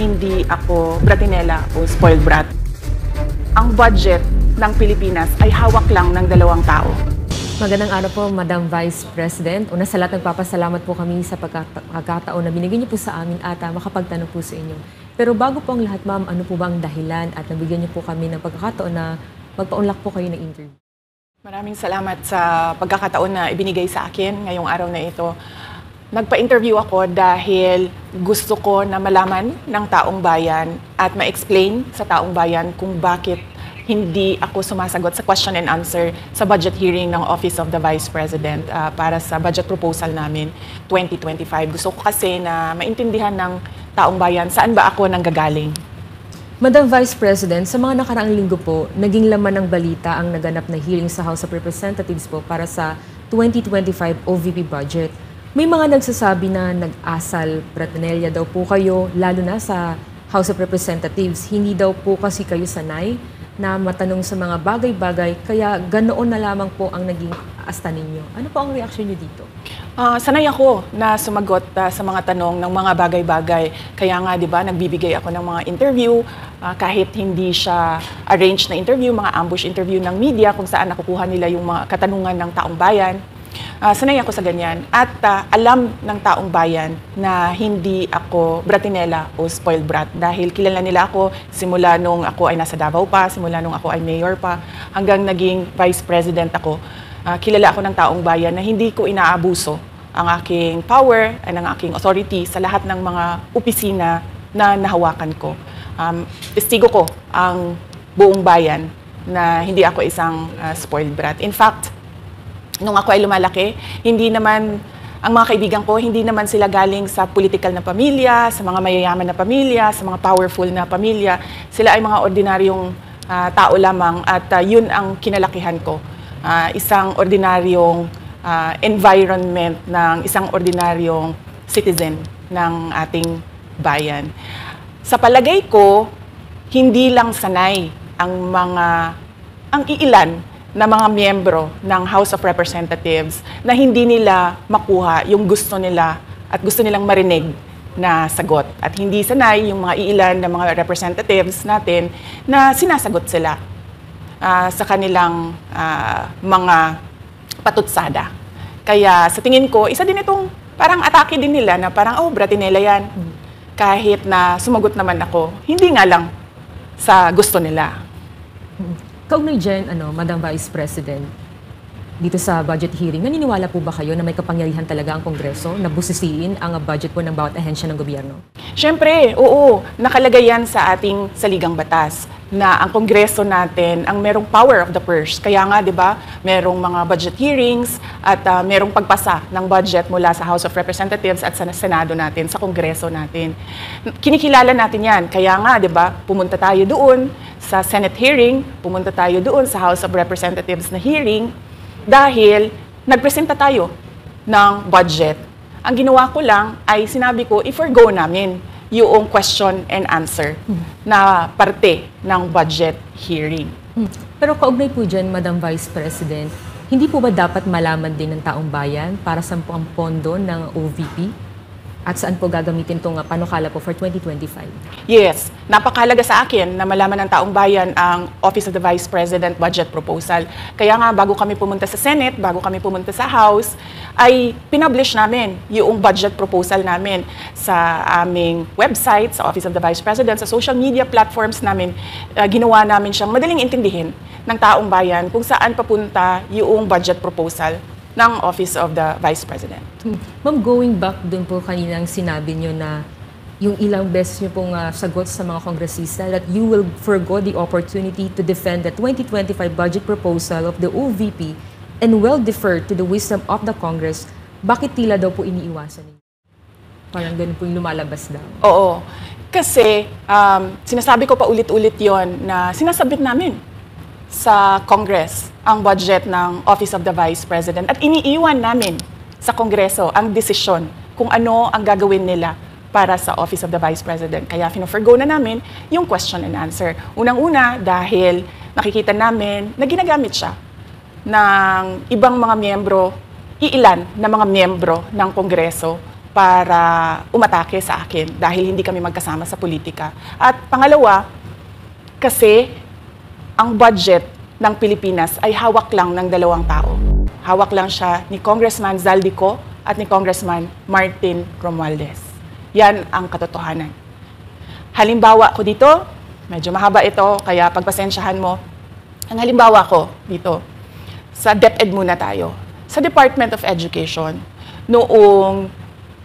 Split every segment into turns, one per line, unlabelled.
hindi ako bratinela o spoiled brat. Ang budget ng Pilipinas ay hawak lang ng 2 tao.
Magandang araw po, Madam Vice President. Una sa lahat, nagpapasalamat po kami sa pagkakataon na binigyan niyo po sa amin at makapagtanong po sa inyo. Pero bago po ang lahat, ma'am, ano po ba ang dahilan at nabigyan niyo po kami ng pagkakataon na magpaunlak po kayo ng interview?
Maraming salamat sa pagkakataon na ibinigay sa akin ngayong araw na ito. Nagpa-interview ako dahil gusto ko na malaman ng taong bayan at ma-explain sa taong bayan kung bakit hindi ako sumasagot sa question and answer sa budget hearing ng Office of the Vice President para sa budget proposal namin 2025. Gusto ko kasi na maintindihan ng taong bayan saan ba ako nanggagaling.
Madam Vice President, sa mga nakaraang linggo po, naging laman ng balita ang naganap na hearing sa House of Representatives po para sa 2025 OVP budget. May mga nagsasabi na nag-asal bratinelya daw po kayo, lalo na sa House of Representatives. Hindi daw po kasi kayo sanay na matanong sa mga bagay-bagay, kaya ganoon na lamang po ang naging asta ninyo. Ano po ang reaksyon niyo dito?
Sanay ako na sumagot sa mga tanong ng mga bagay-bagay. Kaya nga, di ba, nagbibigay ako ng mga interview, kahit hindi siya arranged na interview, mga ambush interview ng media, kung saan nakukuha nila yung mga katanungan ng taong bayan. Sanay ako sa ganyan. At alam ng taong bayan na hindi ako bratinela o spoiled brat dahil kilala nila ako simula nung ako ay nasa Davao pa, simula nung ako ay mayor pa, hanggang naging vice president ako. Kilala ako ng taong bayan na hindi ko inaabuso ang aking power at ang aking authority sa lahat ng mga opisina na nahawakan ko. Testigo ko ang buong bayan na hindi ako isang spoiled brat. In fact, nung ako ay lumalaki, hindi naman, ang mga kaibigan ko, hindi naman sila galing sa political na pamilya, sa mga mayayaman na pamilya, sa mga powerful na pamilya. Sila ay mga ordinaryong tao lamang at yun ang kinalakihan ko. Isang ordinaryong environment ng isang ordinaryong citizen ng ating bayan. Sa palagay ko, hindi lang sanay ang iilan na mga miyembro ng House of Representatives na hindi nila makuha yung gusto nila at gusto nilang marinig na sagot. At hindi sanay yung mga iilan na mga representatives natin na sinasagot sila sa kanilang mga patutsada. Kaya sa tingin ko, isa din itong parang atake din nila na parang, oh, bratinela yan. Kahit na sumagot naman ako, hindi nga lang sa gusto nila.
Kaugnay dyan, Madam Vice President, dito sa budget hearing, naniniwala po ba kayo na may kapangyarihan talaga ang Kongreso na busisiin ang budget po ng bawat ahensya ng gobyerno?
Siyempre, oo. Nakalagay yan sa ating saligang batas na ang Kongreso natin ang merong power of the purse. Kaya nga, di ba, merong mga budget hearings at merong pagpasa ng budget mula sa House of Representatives at sa Senado natin, sa Kongreso natin. Kinikilala natin yan. Kaya nga, di ba, pumunta tayo doon sa Senate hearing, pumunta tayo doon sa House of Representatives na hearing dahil nagpresenta tayo ng budget. Ang ginawa ko lang ay sinabi ko, i-forgo namin yung question and answer na parte ng budget hearing.
Pero kaugnay po dyan, Madam Vice President, hindi po ba dapat malaman din ng taong bayan para sa ang pondo ng OVP? At saan po gagamitin itong panukala po for 2025?
Yes, napakahalaga sa akin na malaman ng taong bayan ang Office of the Vice President budget proposal. Kaya nga, bago kami pumunta sa Senate, bago kami pumunta sa House, ay pinublish namin yung budget proposal namin sa aming website, sa Office of the Vice President, sa social media platforms namin. Ginawa namin siyang madaling intindihin ng taong bayan kung saan papunta yung budget proposal ng Office of the Vice President.
Ma'am, going back dun po kaninang sinabi nyo na yung ilang beses nyo pong sagot sa mga kongresista that you will forgo the opportunity to defend the 2025 budget proposal of the OVP and will defer to the wisdom of the Congress, bakit tila daw po iniiwasan ninyo? Parang ganun po yung lumalabas daw.
Oo. Kasi sinasabi ko pa ulit-ulit yon na sinasabit namin sa Congress ang budget ng Office of the Vice President at iniiwan namin sa Kongreso ang desisyon kung ano ang gagawin nila para sa Office of the Vice President. Kaya fino-forgo na namin yung question and answer. Unang-una dahil nakikita namin na ginagamit siya ng ibang mga miyembro, iilan na mga miyembro ng Kongreso para umatake sa akin dahil hindi kami magkasama sa politika. At pangalawa, kasi ang budget ng Pilipinas ay hawak lang ng dalawang tao. Hawak lang siya ni Congressman Zaldico at ni Congressman Martin Romualdez. Yan ang katotohanan. Halimbawa ko dito, medyo mahaba ito, kaya pagpasensyahan mo. Ang halimbawa ko dito, sa DepEd muna tayo. Sa Department of Education, noong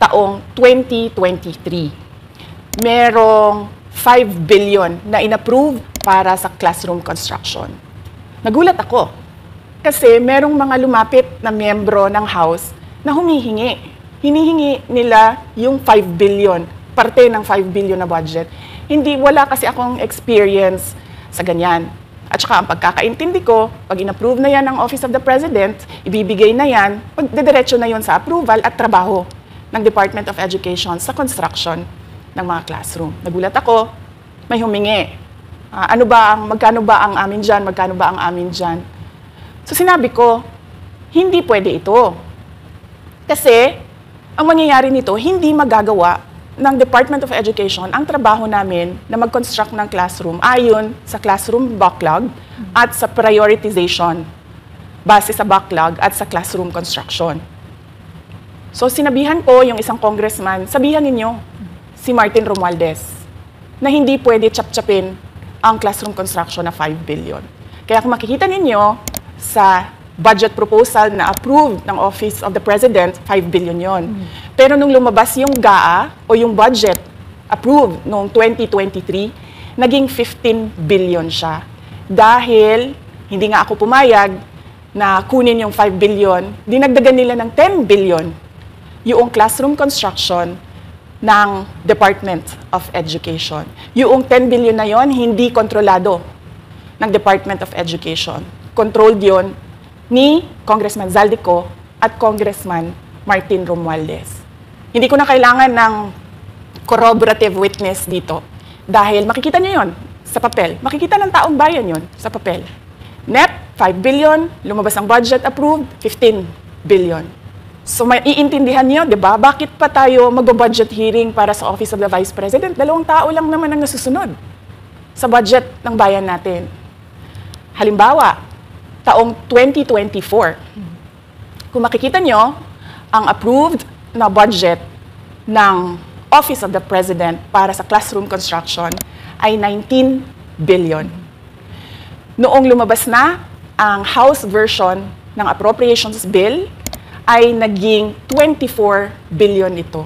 taong 2023, merong 5 billion na inapprove para sa classroom construction. Nagulat ako kasi merong mga lumapit na miyembro ng House na humihingi. Hinihingi nila yung 5 billion, parte ng 5 billion na budget. Wala kasi akong experience sa ganyan. At saka ang pagkakaintindi ko, pag in-approve na yan ng Office of the President, ibibigay na yan, pagdediretso na yon sa approval at trabaho ng Department of Education sa construction ng mga classroom. Nagulat ako, may humingi. Magkano ba ang amin dyan? Magkano ba ang amin dyan? So sinabi ko, hindi pwede ito. Kasi, ang mangyayari nito, hindi magagawa ng Department of Education ang trabaho namin na mag-construct ng classroom ayon sa classroom backlog at sa prioritization base sa backlog at sa classroom construction. So sinabihan ko yung isang congressman, sabihan ninyo si Martin Romualdez na hindi pwede chap-chapin ang classroom construction na 5 billion. Kaya kung makikita ninyo sa budget proposal na approved ng Office of the President, 5 billion yon. Pero nung lumabas yung GAA o yung budget approved noong 2023, naging 15 billion siya. Dahil hindi nga ako pumayag na kunin yung 5 billion, dinagdagan nila ng 10 billion yung classroom construction ng Department of Education. Yung 10 billion na yon hindi kontrolado ng Department of Education. Controlled yon ni Congressman Zaldico at Congressman Martin Romualdez. Hindi ko na kailangan ng corroborative witness dito dahil makikita niyo yon sa papel. Makikita ng taong bayan yon sa papel. NEP, 5 billion, lumabas ang budget approved, 15 billion. So maiintindihan niyo, 'di ba? Bakit pa tayo magbo-budget hearing para sa Office of the Vice President? 2 tao lang naman ang nasusunod sa budget ng bayan natin. Halimbawa, taong 2024. Kung makikita nyo, ang approved na budget ng Office of the President para sa classroom construction ay 19 billion. Noong lumabas na ang House version ng Appropriations Bill, ay naging 24 billion ito.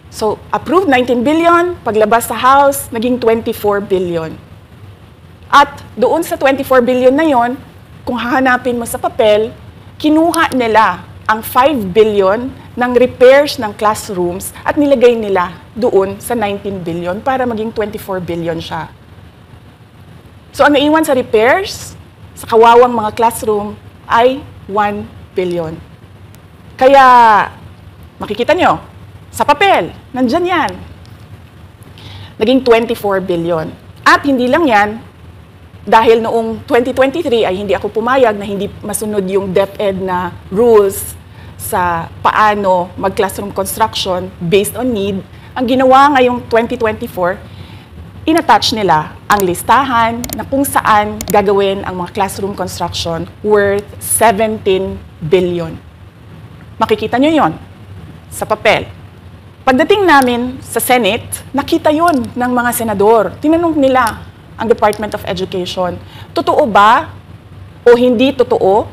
So, approved 19 billion, paglabas sa House, naging 24 billion. At doon sa 24 billion na yon, kung hahanapin mo sa papel, kinuha nila ang 5 billion ng repairs ng classrooms at nilagay nila doon sa 19 billion para maging 24 billion siya. So ang naiwan sa repairs, sa kawawang mga classroom, ay 1 billion. Kaya, makikita nyo, sa papel, nandyan yan. Naging 24 billion. At hindi lang yan, dahil noong 2023 ay hindi ako pumayag na hindi masunod yung DepEd na rules sa paano mag-classroom construction based on need, ang ginawa ngayong 2024, inattach nila ang listahan na kung saan gagawin ang mga classroom construction worth 17 billion. Makikita nyo yon sa papel. Pagdating namin sa Senate, nakita yon ng mga senador. Tinanong nila ang Department of Education, totoo ba o hindi totoo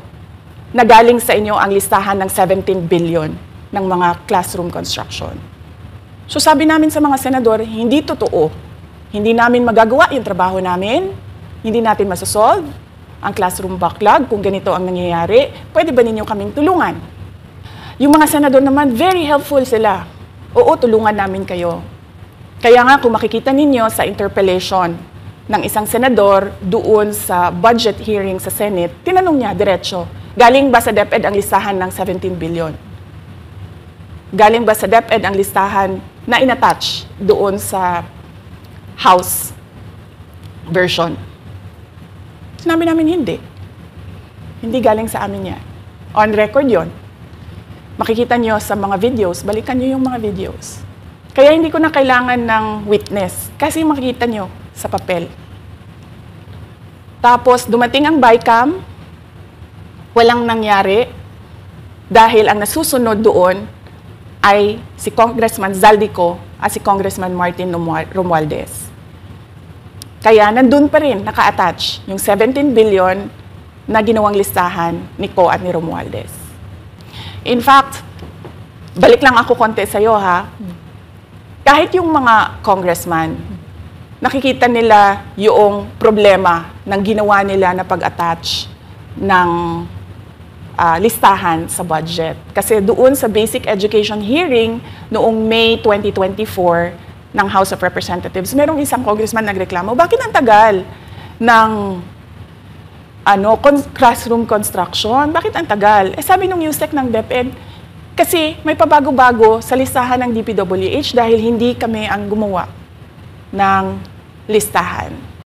na galing sa inyo ang listahan ng 17 billion ng mga classroom construction? So sabi namin sa mga senador, hindi totoo. Hindi namin magagawa yung trabaho namin, hindi natin masosolve ang classroom backlog kung ganito ang nangyayari. Pwede ba ninyo kaming tulungan? Yung mga senador naman, very helpful sila. Oo, tulungan namin kayo. Kaya nga kung makikita ninyo sa interpellation ng isang senador doon sa budget hearing sa Senate, tinanong niya diretso, galing ba sa DepEd ang listahan ng 17 billion? Galing ba sa DepEd ang listahan na inattach doon sa House version? Sinabi namin hindi. Hindi galing sa amin yan. On record yon. makikita nyo sa mga videos, balikan nyo yung mga videos. Kaya hindi ko na kailangan ng witness kasi makikita nyo sa papel. Tapos dumating ang BICAM, walang nangyari dahil ang nasusunod doon ay si Congressman Zaldico at si Congressman Martin Romualdez. Kaya nandun pa rin naka-attach yung 17 billion na ginawang listahan ni Co at ni Romualdez. In fact, balik lang ako konti sa'yo ha. Kahit yung mga congressman, nakikita nila yung problema ng ginawa nila na pag-attach ng listahan sa budget. Kasi doon sa basic education hearing noong May 2024 ng House of Representatives, merong isang congressman nagreklamo, bakit ang tagal ng classroom construction? Bakit ang tagal? Sabi nung USEC ng DepEd, kasi may pabago-bago sa listahan ng DPWH dahil hindi kami ang gumawa ng listahan.